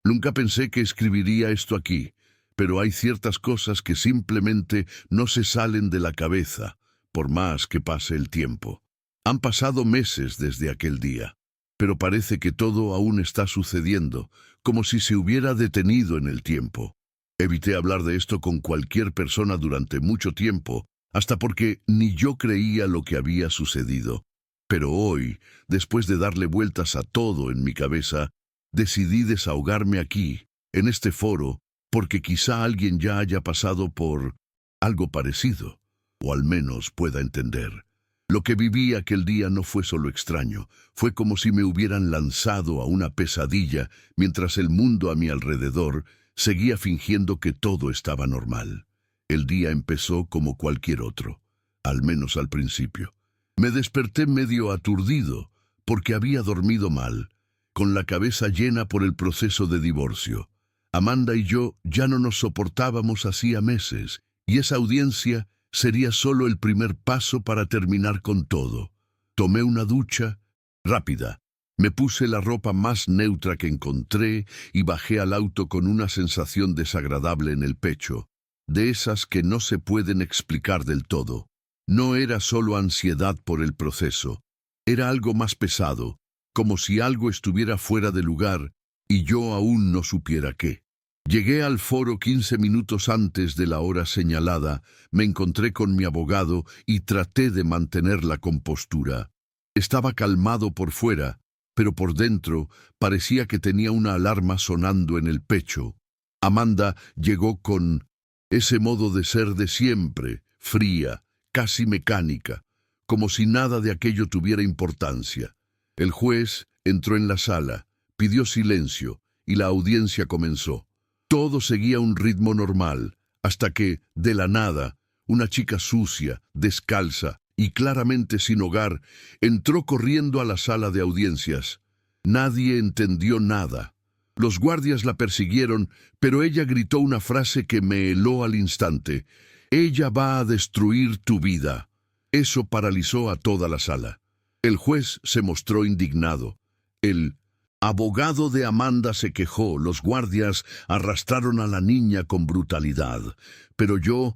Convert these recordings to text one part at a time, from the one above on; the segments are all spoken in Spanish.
Nunca pensé que escribiría esto aquí, pero hay ciertas cosas que simplemente no se salen de la cabeza, por más que pase el tiempo. Han pasado meses desde aquel día, pero parece que todo aún está sucediendo, como si se hubiera detenido en el tiempo. Evité hablar de esto con cualquier persona durante mucho tiempo, hasta porque ni yo creía lo que había sucedido. Pero hoy, después de darle vueltas a todo en mi cabeza, decidí desahogarme aquí, en este foro, porque quizá alguien ya haya pasado por algo parecido, o al menos pueda entender. Lo que viví aquel día no fue solo extraño, fue como si me hubieran lanzado a una pesadilla mientras el mundo a mi alrededor seguía fingiendo que todo estaba normal. El día empezó como cualquier otro, al menos al principio. Me desperté medio aturdido porque había dormido mal, con la cabeza llena por el proceso de divorcio. Amanda y yo ya no nos soportábamos hacía meses, y esa audiencia sería solo el primer paso para terminar con todo. Tomé una ducha rápida, me puse la ropa más neutra que encontré y bajé al auto con una sensación desagradable en el pecho, de esas que no se pueden explicar del todo. No era solo ansiedad por el proceso, era algo más pesado, como si algo estuviera fuera de lugar y yo aún no supiera qué. Llegué al foro 15 minutos antes de la hora señalada, me encontré con mi abogado y traté de mantener la compostura. Estaba calmado por fuera, pero por dentro parecía que tenía una alarma sonando en el pecho. Amanda llegó con ese modo de ser de siempre, fría, casi mecánica, como si nada de aquello tuviera importancia. El juez entró en la sala, pidió silencio y la audiencia comenzó. Todo seguía un ritmo normal, hasta que, de la nada, una chica sucia, descalza y claramente sin hogar, entró corriendo a la sala de audiencias. Nadie entendió nada. Los guardias la persiguieron, pero ella gritó una frase que me heló al instante. «Ella va a destruir tu vida». Eso paralizó a toda la sala. El juez se mostró indignado. El abogado de Amanda se quejó, los guardias arrastraron a la niña con brutalidad. Pero yo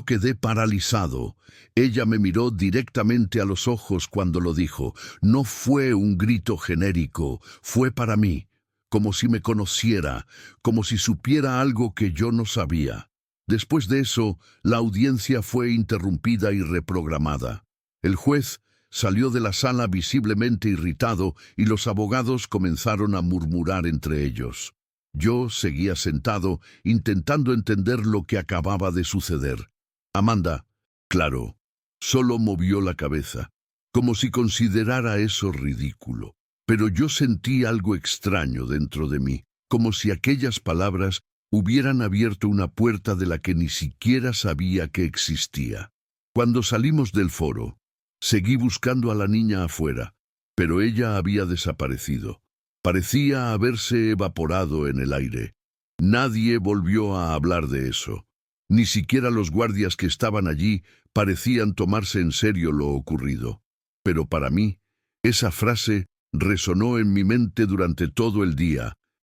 quedé paralizado. Ella me miró directamente a los ojos cuando lo dijo. No fue un grito genérico, fue para mí, como si me conociera, como si supiera algo que yo no sabía. Después de eso, la audiencia fue interrumpida y reprogramada. El juez salió de la sala visiblemente irritado y los abogados comenzaron a murmurar entre ellos. Yo seguía sentado, intentando entender lo que acababa de suceder. Amanda, claro, solo movió la cabeza, como si considerara eso ridículo. Pero yo sentí algo extraño dentro de mí, como si aquellas palabras hubieran abierto una puerta de la que ni siquiera sabía que existía. Cuando salimos del foro, seguí buscando a la niña afuera, pero ella había desaparecido. Parecía haberse evaporado en el aire. Nadie volvió a hablar de eso. Ni siquiera los guardias que estaban allí parecían tomarse en serio lo ocurrido. Pero para mí, esa frase resonó en mi mente durante todo el día,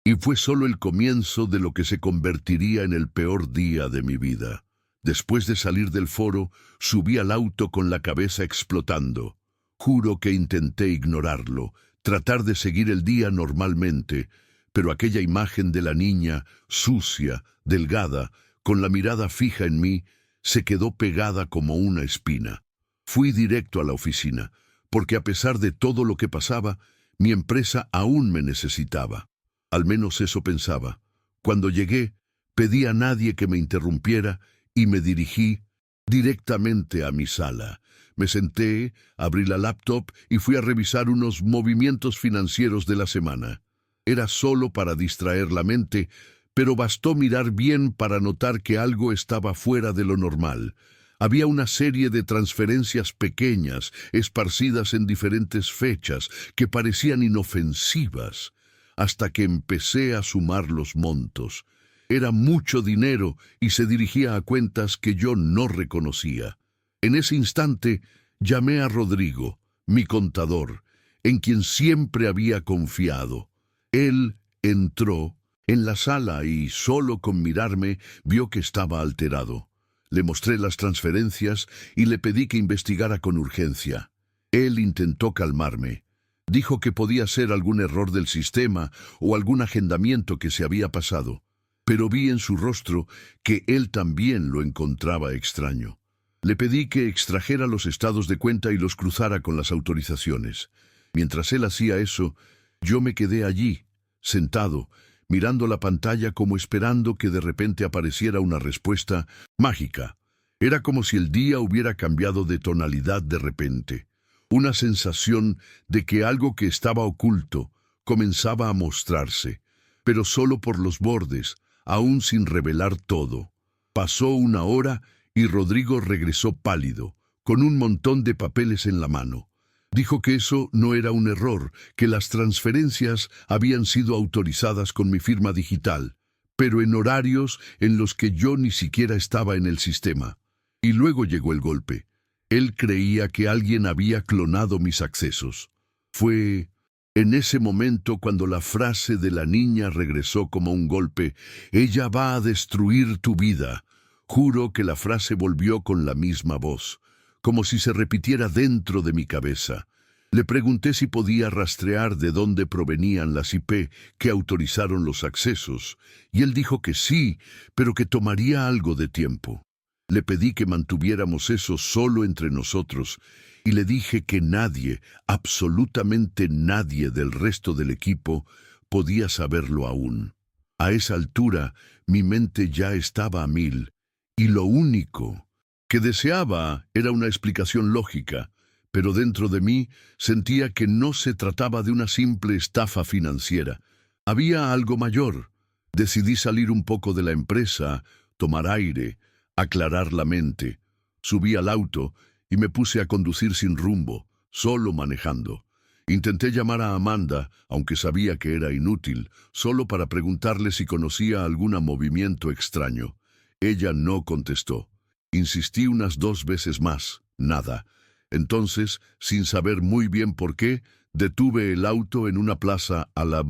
y fue solo el comienzo de lo que se convertiría en el peor día de mi vida. Después de salir del foro, subí al auto con la cabeza explotando. Juro que intenté ignorarlo, tratar de seguir el día normalmente, pero aquella imagen de la niña, sucia, delgada, con la mirada fija en mí, se quedó pegada como una espina. Fui directo a la oficina, porque a pesar de todo lo que pasaba, mi empresa aún me necesitaba. Al menos eso pensaba. Cuando llegué, pedí a nadie que me interrumpiera y me dirigí directamente a mi sala. Me senté, abrí la laptop y fui a revisar unos movimientos financieros de la semana. Era solo para distraer la mente, pero bastó mirar bien para notar que algo estaba fuera de lo normal. Había una serie de transferencias pequeñas, esparcidas en diferentes fechas, que parecían inofensivas, hasta que empecé a sumar los montos. Era mucho dinero y se dirigía a cuentas que yo no reconocía. En ese instante llamé a Rodrigo, mi contador, en quien siempre había confiado. Él entró, en la sala y, solo con mirarme, vio que estaba alterado. Le mostré las transferencias y le pedí que investigara con urgencia. Él intentó calmarme. Dijo que podía ser algún error del sistema o algún agendamiento que se había pasado, pero vi en su rostro que él también lo encontraba extraño. Le pedí que extrajera los estados de cuenta y los cruzara con las autorizaciones. Mientras él hacía eso, yo me quedé allí, sentado, mirando la pantalla como esperando que de repente apareciera una respuesta mágica. Era como si el día hubiera cambiado de tonalidad de repente. Una sensación de que algo que estaba oculto comenzaba a mostrarse, pero solo por los bordes, aún sin revelar todo. Pasó una hora y Rodrigo regresó pálido, con un montón de papeles en la mano. Dijo que eso no era un error, que las transferencias habían sido autorizadas con mi firma digital, pero en horarios en los que yo ni siquiera estaba en el sistema. Y luego llegó el golpe. Él creía que alguien había clonado mis accesos. Fue en ese momento cuando la frase de la niña regresó como un golpe: «Ella va a destruir tu vida». Juro que la frase volvió con la misma voz, como si se repitiera dentro de mi cabeza. Le pregunté si podía rastrear de dónde provenían las IP que autorizaron los accesos, y él dijo que sí, pero que tomaría algo de tiempo. Le pedí que mantuviéramos eso solo entre nosotros, y le dije que nadie, absolutamente nadie del resto del equipo, podía saberlo aún. A esa altura, mi mente ya estaba a 1000, y lo único que deseaba era una explicación lógica, pero dentro de mí sentía que no se trataba de una simple estafa financiera. Había algo mayor. Decidí salir un poco de la empresa, tomar aire, aclarar la mente. Subí al auto y me puse a conducir sin rumbo, solo manejando. Intenté llamar a Amanda, aunque sabía que era inútil, solo para preguntarle si conocía algún movimiento extraño. Ella no contestó. Insistí unas 2 veces más. Nada. Entonces, sin saber muy bien por qué, detuve el auto en una plaza a la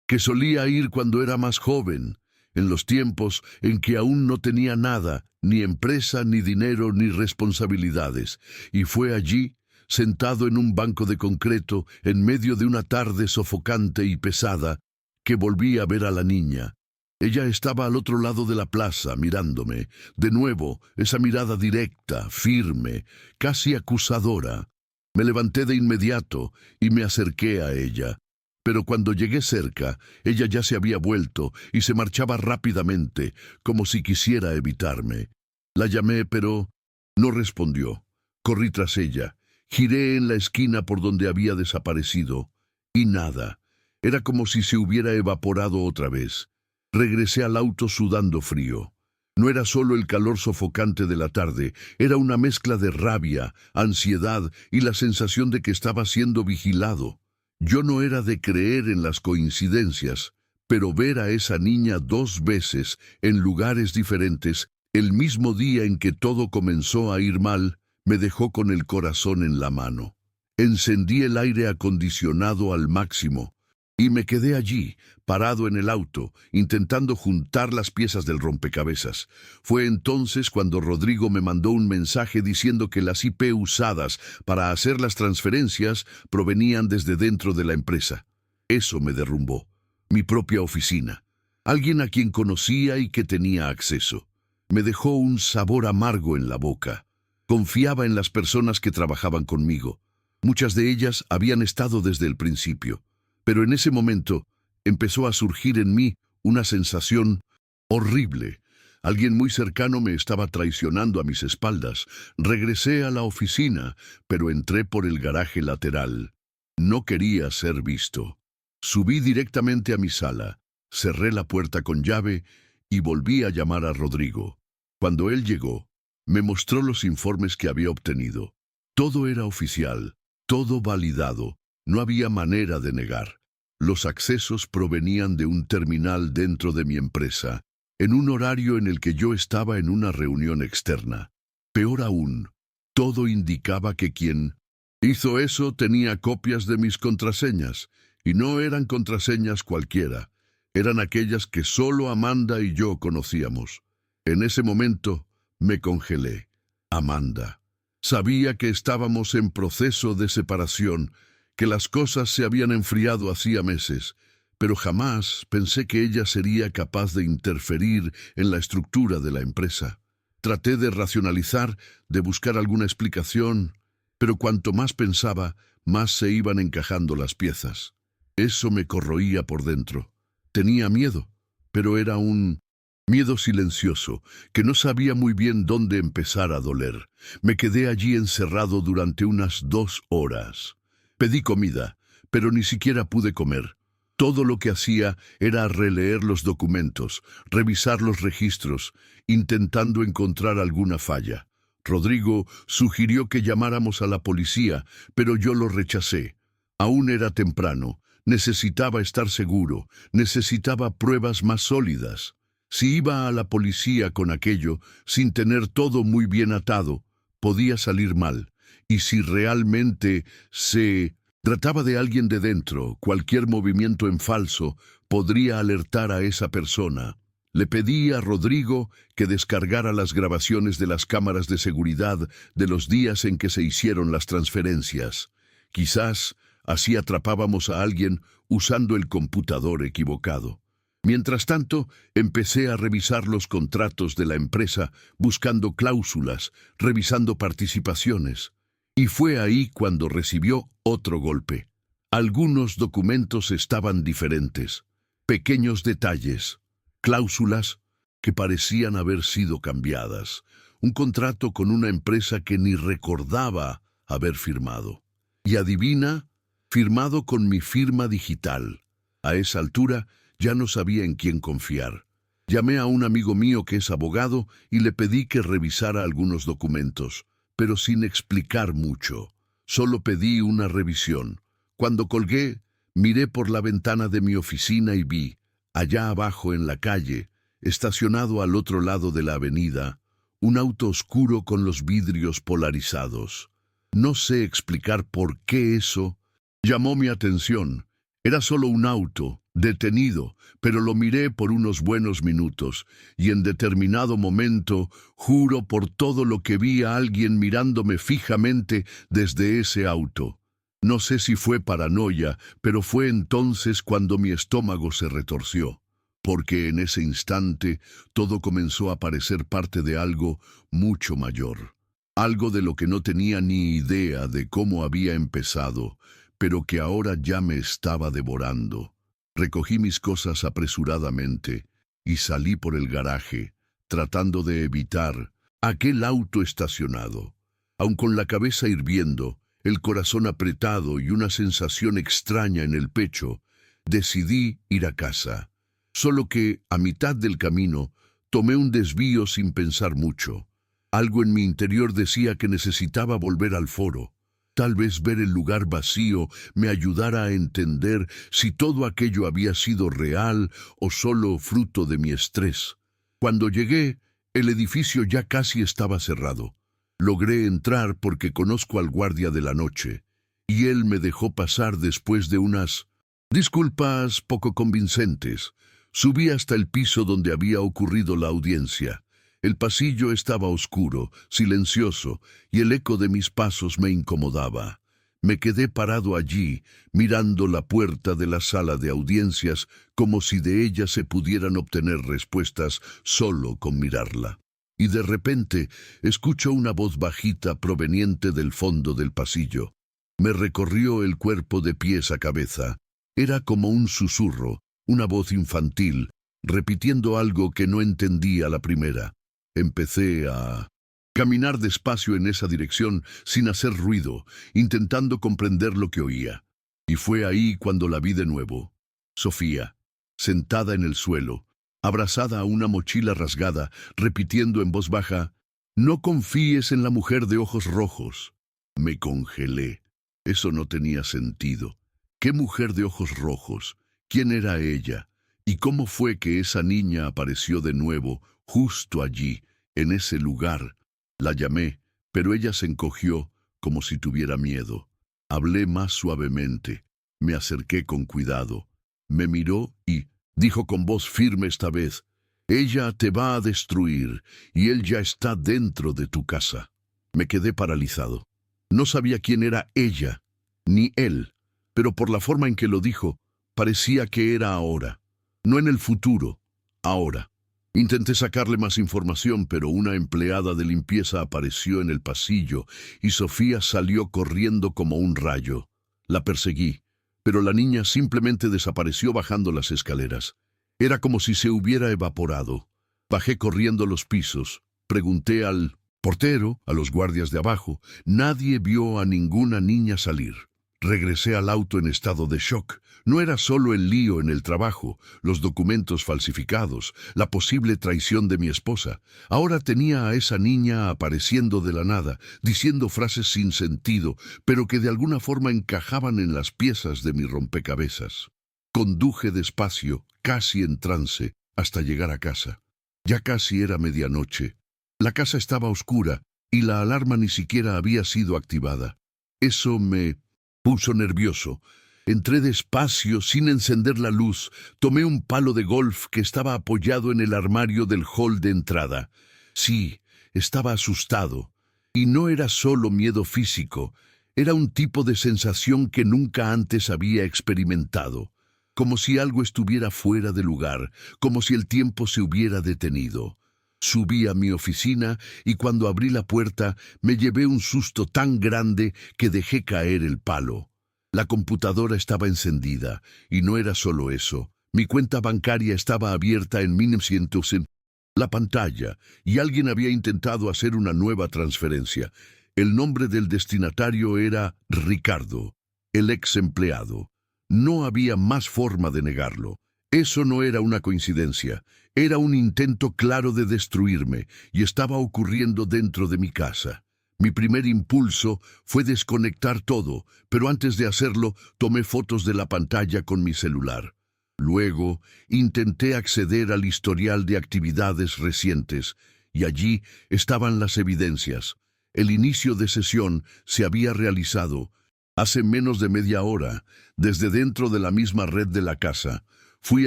que solía ir cuando era más joven, en los tiempos en que aún no tenía nada, ni empresa, ni dinero, ni responsabilidades, y fue allí, sentado en un banco de concreto, en medio de una tarde sofocante y pesada, que volví a ver a la niña. Ella estaba al otro lado de la plaza, mirándome. De nuevo, esa mirada directa, firme, casi acusadora. Me levanté de inmediato y me acerqué a ella. Pero cuando llegué cerca, ella ya se había vuelto y se marchaba rápidamente, como si quisiera evitarme. La llamé, pero no respondió. Corrí tras ella. Giré en la esquina por donde había desaparecido. Y nada. Era como si se hubiera evaporado otra vez. Regresé al auto sudando frío. No era solo el calor sofocante de la tarde, era una mezcla de rabia, ansiedad y la sensación de que estaba siendo vigilado. Yo no era de creer en las coincidencias, pero ver a esa niña 2 veces, en lugares diferentes, el mismo día en que todo comenzó a ir mal, me dejó con el corazón en la mano. Encendí el aire acondicionado al máximo y me quedé allí, parado en el auto, intentando juntar las piezas del rompecabezas. Fue entonces cuando Rodrigo me mandó un mensaje diciendo que las IP usadas para hacer las transferencias provenían desde dentro de la empresa. Eso me derrumbó. Mi propia oficina. Alguien a quien conocía y que tenía acceso. Me dejó un sabor amargo en la boca. Confiaba en las personas que trabajaban conmigo. Muchas de ellas habían estado desde el principio. Pero en ese momento empezó a surgir en mí una sensación horrible. Alguien muy cercano me estaba traicionando a mis espaldas. Regresé a la oficina, pero entré por el garaje lateral. No quería ser visto. Subí directamente a mi sala, cerré la puerta con llave y volví a llamar a Rodrigo. Cuando él llegó, me mostró los informes que había obtenido. Todo era oficial, todo validado. No había manera de negar. Los accesos provenían de un terminal dentro de mi empresa, en un horario en el que yo estaba en una reunión externa. Peor aún, todo indicaba que quien hizo eso tenía copias de mis contraseñas, y no eran contraseñas cualquiera. Eran aquellas que solo Amanda y yo conocíamos. En ese momento me congelé. Amanda. Sabía que estábamos en proceso de separación, que las cosas se habían enfriado hacía meses, pero jamás pensé que ella sería capaz de interferir en la estructura de la empresa. Traté de racionalizar, de buscar alguna explicación, pero cuanto más pensaba, más se iban encajando las piezas. Eso me corroía por dentro. Tenía miedo, pero era un miedo silencioso, que no sabía muy bien dónde empezar a doler. Me quedé allí encerrado durante unas 2 horas. Pedí comida, pero ni siquiera pude comer. Todo lo que hacía era releer los documentos, revisar los registros, intentando encontrar alguna falla. Rodrigo sugirió que llamáramos a la policía, pero yo lo rechacé. Aún era temprano, necesitaba estar seguro, necesitaba pruebas más sólidas. Si iba a la policía con aquello, sin tener todo muy bien atado, podía salir mal. Y si realmente se trataba de alguien de dentro, cualquier movimiento en falso podría alertar a esa persona. Le pedí a Rodrigo que descargara las grabaciones de las cámaras de seguridad de los días en que se hicieron las transferencias. Quizás así atrapábamos a alguien usando el computador equivocado. Mientras tanto, empecé a revisar los contratos de la empresa, buscando cláusulas, revisando participaciones. Y fue ahí cuando recibió otro golpe. Algunos documentos estaban diferentes. Pequeños detalles, cláusulas que parecían haber sido cambiadas. Un contrato con una empresa que ni recordaba haber firmado. Y adivina, firmado con mi firma digital. A esa altura, ya no sabía en quién confiar. Llamé a un amigo mío que es abogado y le pedí que revisara algunos documentos, pero sin explicar mucho. Solo pedí una revisión. Cuando colgué, miré por la ventana de mi oficina y vi, allá abajo en la calle, estacionado al otro lado de la avenida, un auto oscuro con los vidrios polarizados. No sé explicar por qué eso llamó mi atención. Era solo un auto, detenido, pero lo miré por unos buenos minutos, y en determinado momento, juro por todo lo que vi a alguien mirándome fijamente desde ese auto. No sé si fue paranoia, pero fue entonces cuando mi estómago se retorció, porque en ese instante todo comenzó a parecer parte de algo mucho mayor. Algo de lo que no tenía ni idea de cómo había empezado, pero que ahora ya me estaba devorando. Recogí mis cosas apresuradamente y salí por el garaje, tratando de evitar aquel auto estacionado. Aun con la cabeza hirviendo, el corazón apretado y una sensación extraña en el pecho, decidí ir a casa. Solo que, a mitad del camino, tomé un desvío sin pensar mucho. Algo en mi interior decía que necesitaba volver al foro. Tal vez ver el lugar vacío me ayudara a entender si todo aquello había sido real o solo fruto de mi estrés. Cuando llegué, el edificio ya casi estaba cerrado. Logré entrar porque conozco al guardia de la noche, y él me dejó pasar después de unas disculpas poco convincentes. Subí hasta el piso donde había ocurrido la audiencia. El pasillo estaba oscuro, silencioso, y el eco de mis pasos me incomodaba. Me quedé parado allí, mirando la puerta de la sala de audiencias, como si de ella se pudieran obtener respuestas solo con mirarla. Y de repente escucho una voz bajita proveniente del fondo del pasillo. Me recorrió el cuerpo de pies a cabeza. Era como un susurro, una voz infantil, repitiendo algo que no entendí a la primera. Empecé a caminar despacio en esa dirección sin hacer ruido, intentando comprender lo que oía. Y fue ahí cuando la vi de nuevo. Sofía, sentada en el suelo, abrazada a una mochila rasgada, repitiendo en voz baja, «No confíes en la mujer de ojos rojos». Me congelé. Eso no tenía sentido. ¿Qué mujer de ojos rojos? ¿Quién era ella? ¿Y cómo fue que esa niña apareció de nuevo, justo allí, en ese lugar? La llamé, pero ella se encogió como si tuviera miedo. Hablé más suavemente. Me acerqué con cuidado. Me miró y dijo con voz firme esta vez. Ella te va a destruir y él ya está dentro de tu casa. Me quedé paralizado. No sabía quién era ella, ni él, pero por la forma en que lo dijo, parecía que era ahora, no en el futuro, ahora. Intenté sacarle más información, pero una empleada de limpieza apareció en el pasillo y Sofía salió corriendo como un rayo. La perseguí, pero la niña simplemente desapareció bajando las escaleras. Era como si se hubiera evaporado. Bajé corriendo los pisos. Pregunté al portero, a los guardias de abajo. Nadie vio a ninguna niña salir. Regresé al auto en estado de shock. No era solo el lío en el trabajo, los documentos falsificados, la posible traición de mi esposa. Ahora tenía a esa niña apareciendo de la nada, diciendo frases sin sentido, pero que de alguna forma encajaban en las piezas de mi rompecabezas. Conduje despacio, casi en trance, hasta llegar a casa. Ya casi era medianoche. La casa estaba oscura y la alarma ni siquiera había sido activada. Eso me puso nervioso. Entré despacio, sin encender la luz. Tomé un palo de golf que estaba apoyado en el armario del hall de entrada. Sí, estaba asustado. Y no era solo miedo físico. Era un tipo de sensación que nunca antes había experimentado. Como si algo estuviera fuera de lugar, como si el tiempo se hubiera detenido. Subí a mi oficina y cuando abrí la puerta me llevé un susto tan grande que dejé caer el palo. La computadora estaba encendida, y no era solo eso. Mi cuenta bancaria estaba abierta en 1900 en la pantalla, y alguien había intentado hacer una nueva transferencia. El nombre del destinatario era Ricardo, el ex empleado. No había más forma de negarlo. Eso no era una coincidencia. Era un intento claro de destruirme, y estaba ocurriendo dentro de mi casa. Mi primer impulso fue desconectar todo, pero antes de hacerlo, tomé fotos de la pantalla con mi celular. Luego, intenté acceder al historial de actividades recientes, y allí estaban las evidencias. El inicio de sesión se había realizado hace menos de media hora, desde dentro de la misma red de la casa. Fui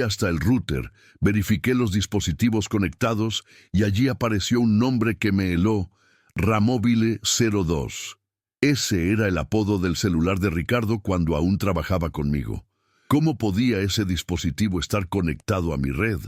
hasta el router, verifiqué los dispositivos conectados, y allí apareció un nombre que me heló: Ramóvil 02. Ese era el apodo del celular de Ricardo cuando aún trabajaba conmigo. ¿Cómo podía ese dispositivo estar conectado a mi red?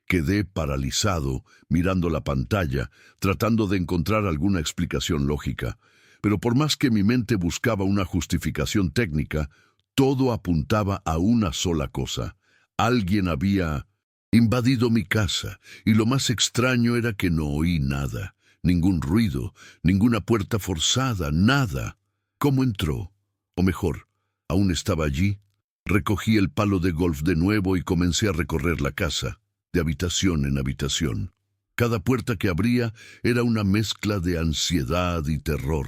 Quedé paralizado, mirando la pantalla, tratando de encontrar alguna explicación lógica. Pero por más que mi mente buscaba una justificación técnica, todo apuntaba a una sola cosa. Alguien había invadido mi casa, y lo más extraño era que no oí nada. Ningún ruido, ninguna puerta forzada, nada. ¿Cómo entró? O mejor, ¿aún estaba allí? Recogí el palo de golf de nuevo y comencé a recorrer la casa, de habitación en habitación. Cada puerta que abría era una mezcla de ansiedad y terror.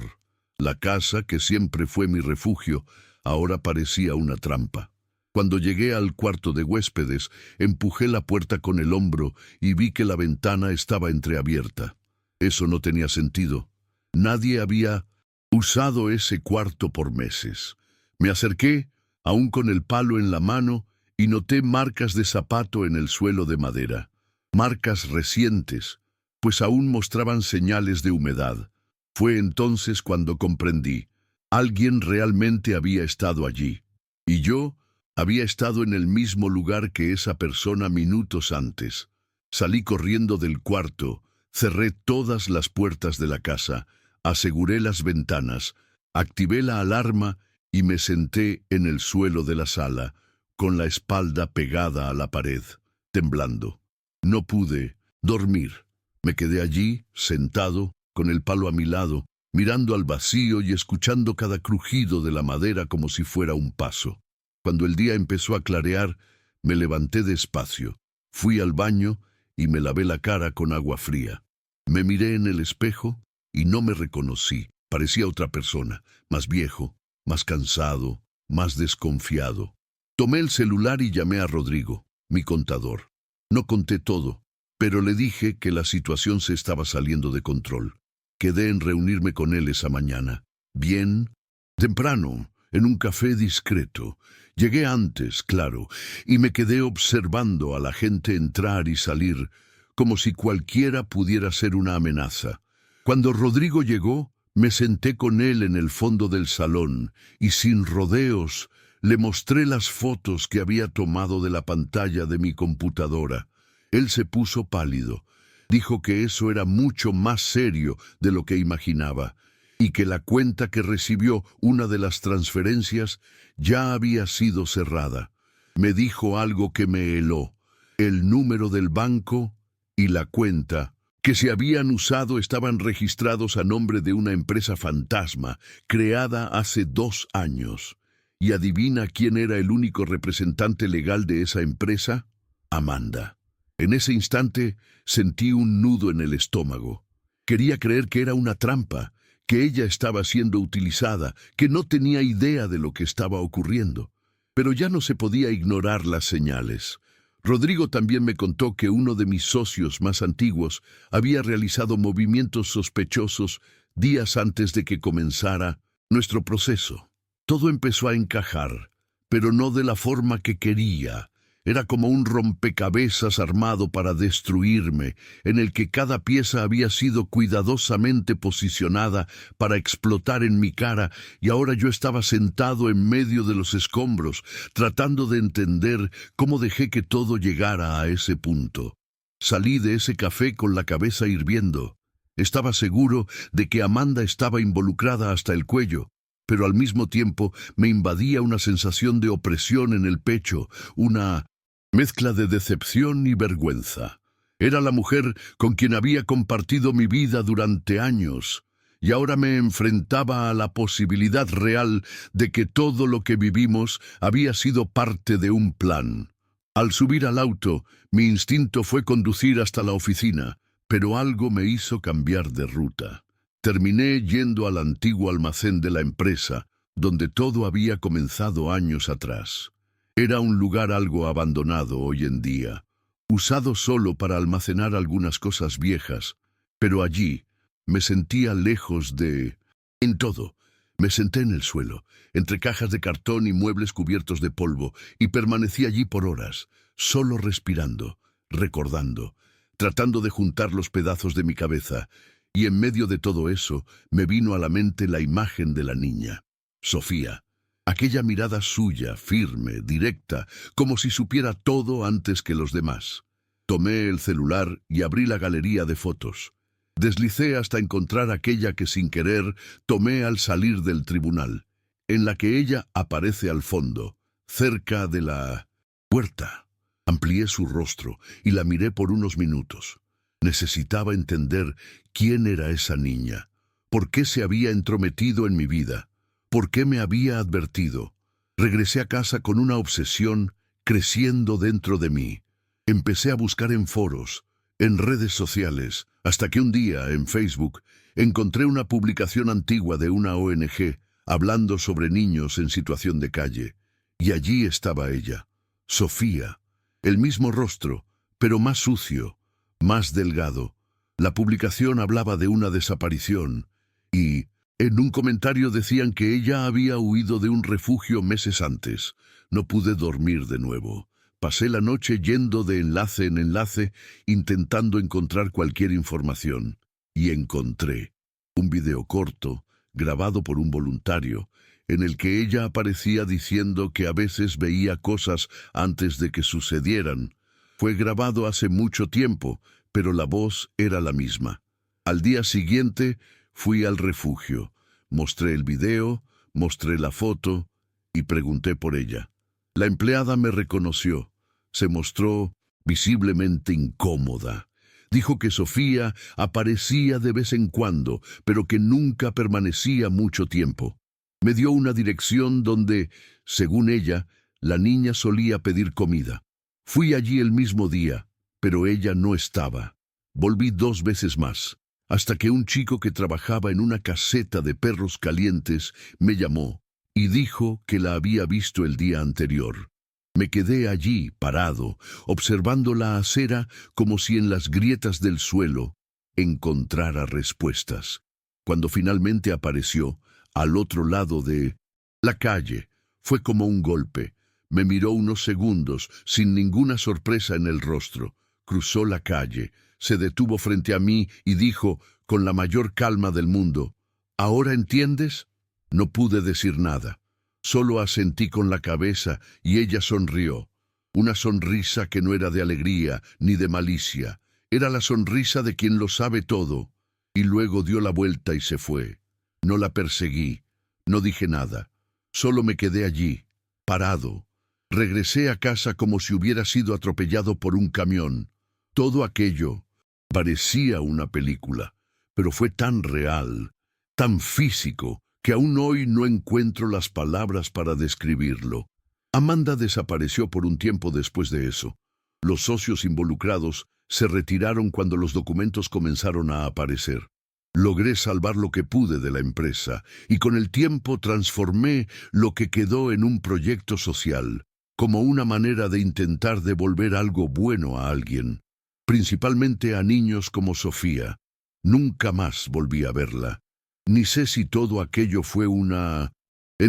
La casa, que siempre fue mi refugio, ahora parecía una trampa. Cuando llegué al cuarto de huéspedes, empujé la puerta con el hombro y vi que la ventana estaba entreabierta. Eso no tenía sentido. Nadie había usado ese cuarto por meses. Me acerqué, aún con el palo en la mano, y noté marcas de zapato en el suelo de madera. Marcas recientes, pues aún mostraban señales de humedad. Fue entonces cuando comprendí. Alguien realmente había estado allí. Y yo había estado en el mismo lugar que esa persona minutos antes. Salí corriendo del cuarto. Cerré todas las puertas de la casa, aseguré las ventanas, activé la alarma y me senté en el suelo de la sala, con la espalda pegada a la pared, temblando. No pude dormir. Me quedé allí, sentado, con el palo a mi lado, mirando al vacío y escuchando cada crujido de la madera como si fuera un paso. Cuando el día empezó a clarear, me levanté despacio, fui al baño y me lavé la cara con agua fría. Me miré en el espejo y no me reconocí. Parecía otra persona, más viejo, más cansado, más desconfiado. Tomé el celular y llamé a Rodrigo, mi contador. No conté todo, pero le dije que la situación se estaba saliendo de control. Quedé en reunirme con él esa mañana. Bien, temprano, en un café discreto. Llegué antes, claro, y me quedé observando a la gente entrar y salir, como si cualquiera pudiera ser una amenaza. Cuando Rodrigo llegó, me senté con él en el fondo del salón y sin rodeos le mostré las fotos que había tomado de la pantalla de mi computadora. Él se puso pálido. Dijo que eso era mucho más serio de lo que imaginaba y que la cuenta que recibió, una de las transferencias, ya había sido cerrada. Me dijo algo que me heló: el número del banco y la cuenta que se habían usado estaban registrados a nombre de una empresa fantasma creada hace 2 años. ¿Y adivina quién era el único representante legal de esa empresa? Amanda. En ese instante sentí un nudo en el estómago. Quería creer que era una trampa, que ella estaba siendo utilizada, que no tenía idea de lo que estaba ocurriendo. Pero ya no se podía ignorar las señales. Rodrigo también me contó que uno de mis socios más antiguos había realizado movimientos sospechosos días antes de que comenzara nuestro proceso. Todo empezó a encajar, pero no de la forma que quería. Era como un rompecabezas armado para destruirme, en el que cada pieza había sido cuidadosamente posicionada para explotar en mi cara, y ahora yo estaba sentado en medio de los escombros, tratando de entender cómo dejé que todo llegara a ese punto. Salí de ese café con la cabeza hirviendo. Estaba seguro de que Amanda estaba involucrada hasta el cuello, pero al mismo tiempo me invadía una sensación de opresión en el pecho, una mezcla de decepción y vergüenza. Era la mujer con quien había compartido mi vida durante años, y ahora me enfrentaba a la posibilidad real de que todo lo que vivimos había sido parte de un plan. Al subir al auto, mi instinto fue conducir hasta la oficina, pero algo me hizo cambiar de ruta. Terminé yendo al antiguo almacén de la empresa, donde todo había comenzado años atrás. Era un lugar algo abandonado hoy en día, usado solo para almacenar algunas cosas viejas, pero allí me sentía lejos en todo. Me senté en el suelo, entre cajas de cartón y muebles cubiertos de polvo, y permanecí allí por horas, solo respirando, recordando, tratando de juntar los pedazos de mi cabeza, y en medio de todo eso me vino a la mente la imagen de la niña, Sofía. Aquella mirada suya, firme, directa, como si supiera todo antes que los demás. Tomé el celular y abrí la galería de fotos. Deslicé hasta encontrar aquella que sin querer tomé al salir del tribunal, en la que ella aparece al fondo, cerca de la puerta. Amplié su rostro y la miré por unos minutos. Necesitaba entender quién era esa niña, por qué se había entrometido en mi vida. ¿Por qué me había advertido? Regresé a casa con una obsesión creciendo dentro de mí. Empecé a buscar en foros, en redes sociales, hasta que un día, en Facebook, encontré una publicación antigua de una ONG hablando sobre niños en situación de calle. Y allí estaba ella, Sofía, el mismo rostro, pero más sucio, más delgado. La publicación hablaba de una desaparición y en un comentario decían que ella había huido de un refugio meses antes. No pude dormir de nuevo. Pasé la noche yendo de enlace en enlace, intentando encontrar cualquier información. Y encontré un video corto, grabado por un voluntario, en el que ella aparecía diciendo que a veces veía cosas antes de que sucedieran. Fue grabado hace mucho tiempo, pero la voz era la misma. Al día siguiente fui al refugio, mostré el video, mostré la foto y pregunté por ella. La empleada me reconoció, se mostró visiblemente incómoda. Dijo que Sofía aparecía de vez en cuando, pero que nunca permanecía mucho tiempo. Me dio una dirección donde, según ella, la niña solía pedir comida. Fui allí el mismo día, pero ella no estaba. Volví 2 veces más, hasta que un chico que trabajaba en una caseta de perros calientes me llamó y dijo que la había visto el día anterior. Me quedé allí, parado, observando la acera como si en las grietas del suelo encontrara respuestas. Cuando finalmente apareció, al otro lado de La calle fue como un golpe. Me miró unos segundos, sin ninguna sorpresa en el rostro. Cruzó la calle, se detuvo frente a mí y dijo, con la mayor calma del mundo, ¿ahora entiendes? No pude decir nada. Solo asentí con la cabeza y ella sonrió. Una sonrisa que no era de alegría ni de malicia. Era la sonrisa de quien lo sabe todo. Y luego dio la vuelta y se fue. No la perseguí. No dije nada. Solo me quedé allí, parado. Regresé a casa como si hubiera sido atropellado por un camión. Todo aquello parecía una película, pero fue tan real, tan físico, que aún hoy no encuentro las palabras para describirlo. Amanda desapareció por un tiempo después de eso. Los socios involucrados se retiraron cuando los documentos comenzaron a aparecer. Logré salvar lo que pude de la empresa y con el tiempo transformé lo que quedó en un proyecto social, como una manera de intentar devolver algo bueno a alguien, principalmente a niños como Sofía. Nunca más volví a verla. Ni sé si todo aquello fue una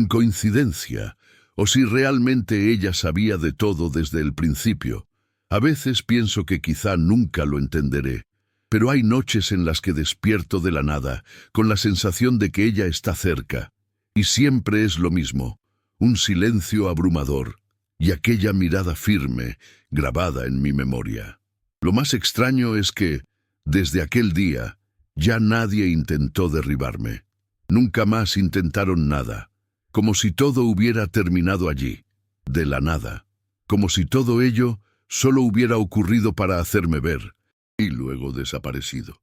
coincidencia, o si realmente ella sabía de todo desde el principio. A veces pienso que quizá nunca lo entenderé, pero hay noches en las que despierto de la nada, con la sensación de que ella está cerca, y siempre es lo mismo, un silencio abrumador, y aquella mirada firme, grabada en mi memoria. Lo más extraño es que, desde aquel día, ya nadie intentó derribarme. Nunca más intentaron nada, como si todo hubiera terminado allí, de la nada, como si todo ello solo hubiera ocurrido para hacerme ver, y luego desaparecido.